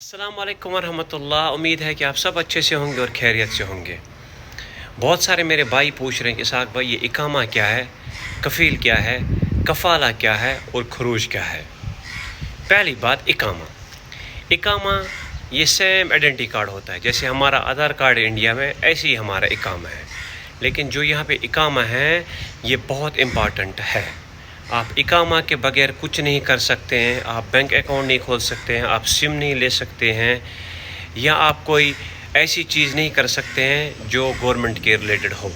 अस्सलाम वालेकुम वरहमतुल्लाह। उम्मीद है कि आप सब अच्छे से होंगे और खैरियत से होंगे। बहुत सारे मेरे भाई पूछ रहे हैं कि इसहाक भाई ये इकामा क्या है, कफ़ील क्या है, कफ़ाला क्या है और खरूज क्या है। पहली बात, इकामा ये सेम आइडेंटिटी कार्ड होता है। जैसे हमारा आधार कार्ड है इंडिया में, ऐसे ही हमारा इकामा है। लेकिन जो यहाँ पे इकामा है ये बहुत इम्पॉर्टेंट है। आप इकामा के बगैर कुछ नहीं कर सकते हैं। आप बैंक अकाउंट नहीं खोल सकते हैं, आप सिम नहीं ले सकते हैं, या आप कोई ऐसी चीज़ नहीं कर सकते हैं जो गवर्नमेंट के रिलेटेड हो।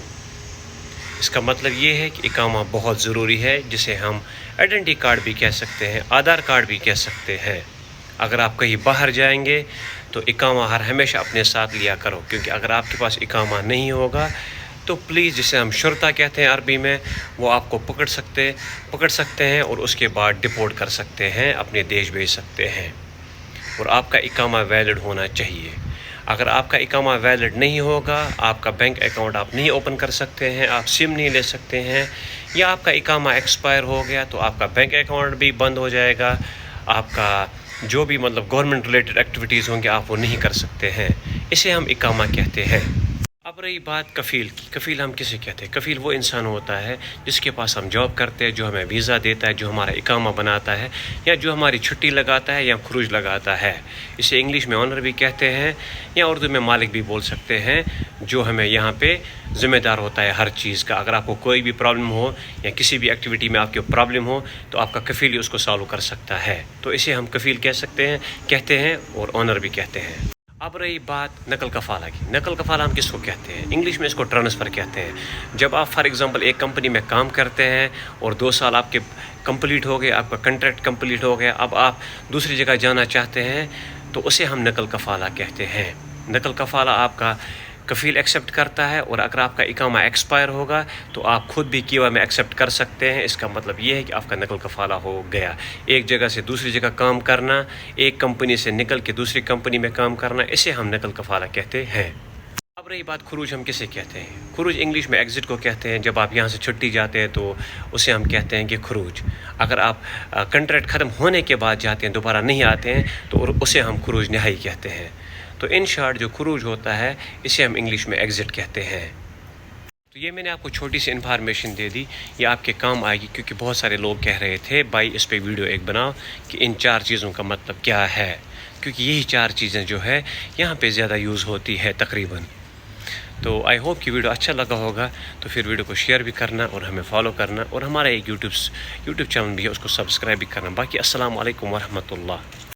इसका मतलब ये है कि इकामा बहुत ज़रूरी है, जिसे हम आइडेंटिटी कार्ड भी कह सकते हैं, आधार कार्ड भी कह सकते हैं। अगर आप कहीं बाहर जाएंगे तो इकामा हर हमेशा अपने साथ लिया करो, क्योंकि अगर आपके पास इकामा नहीं होगा तो प्लीज़, जिसे हम शुर्ता कहते हैं अरबी में, वो आपको पकड़ सकते हैं और उसके बाद डिपोर्ट कर सकते हैं, अपने देश भेज सकते हैं। और आपका इकामा वैलिड होना चाहिए। अगर आपका इकामा वैलिड नहीं होगा, आपका बैंक अकाउंट आप नहीं ओपन कर सकते हैं, आप सिम नहीं ले सकते हैं, या आपका इकामा एक्सपायर हो गया तो आपका बैंक अकाउंट भी बंद हो जाएगा। आपका जो भी गवर्नमेंट रिलेटेड एक्टिविटीज़ होंगे आप वो नहीं कर सकते हैं। इसे हम इकामा कहते हैं। अब रही बात कफ़ील की। कफ़ील हम किसे कहते हैं? कफ़ील वो इंसान होता है जिसके पास हम जॉब करते हैं, जो हमें वीज़ा देता है, जो हमारा इकामा बनाता है, या जो हमारी छुट्टी लगाता है या खरूज लगाता है। इसे इंग्लिश में ऑनर भी कहते हैं, या उर्दू में मालिक भी बोल सकते हैं, जो हमें यहाँ पे ज़िम्मेदार होता है हर चीज़ का। अगर आपको कोई भी प्रॉब्लम हो या किसी भी एक्टिविटी में आपकी प्रॉब्लम हो तो आपका कफ़ील ही उसको सॉल्व कर सकता है। तो इसे हम कफ़ील कहते हैं और ऑनर भी कहते हैं। अब रही बात नकल कफ़ाला की। नकल कफ़ाला हम किसको कहते हैं? इंग्लिश में इसको ट्रांसफ़र कहते हैं। जब आप फॉर एग्ज़ाम्पल एक कंपनी में काम करते हैं और 2 साल आपके कंप्लीट हो गए, आपका कॉन्ट्रैक्ट कंप्लीट हो गया, अब आप दूसरी जगह जाना चाहते हैं, तो उसे हम नकल कफ़ाला कहते हैं। नकल कफ़ाला आपका कफ़ील एक्सेप्ट करता है, और अगर आपका इकामा एक्सपायर होगा तो आप खुद भी कीवा में एक्सेप्ट कर सकते हैं। इसका मतलब ये है कि आपका नकल कफ़ाला हो गया। एक जगह से दूसरी जगह काम करना, एक कंपनी से निकल के दूसरी कंपनी में काम करना, इसे हम नकल कफ़ाला कहते हैं। अब रही बात खरूज हम किसे कहते हैं? खरूज इंग्लिश में एग्ज़िट को कहते हैं। जब आप यहाँ से छुट्टी जाते हैं तो उसे हम कहते हैं कि खरूज। अगर आप कॉन्ट्रैक्ट ख़त्म होने के बाद जाते हैं, दोबारा नहीं आते हैं, तो उसे हम खरूज नहाई कहते हैं। तो इन शॉर्ट जो खरूज होता है इसे हम इंग्लिश में एग्ज़िट कहते हैं। तो ये मैंने आपको छोटी सी इन्फॉर्मेशन दे दी, ये आपके काम आएगी, क्योंकि बहुत सारे लोग कह रहे थे भाई इस पे वीडियो एक बनाओ कि इन 4 चीज़ों का मतलब क्या है, क्योंकि यही 4 चीज़ें जो है यहाँ पे ज़्यादा यूज़ होती है तकरीबन। तो आई होप कि वीडियो अच्छा लगा होगा, तो फिर वीडियो को शेयर भी करना और हमें फॉलो करना, और हमारा एक यूट्यूब चैनल भी है उसको सब्सक्राइब भी करना। बाकी अस्सलाम वालेकुम वरहमतुल्लाह।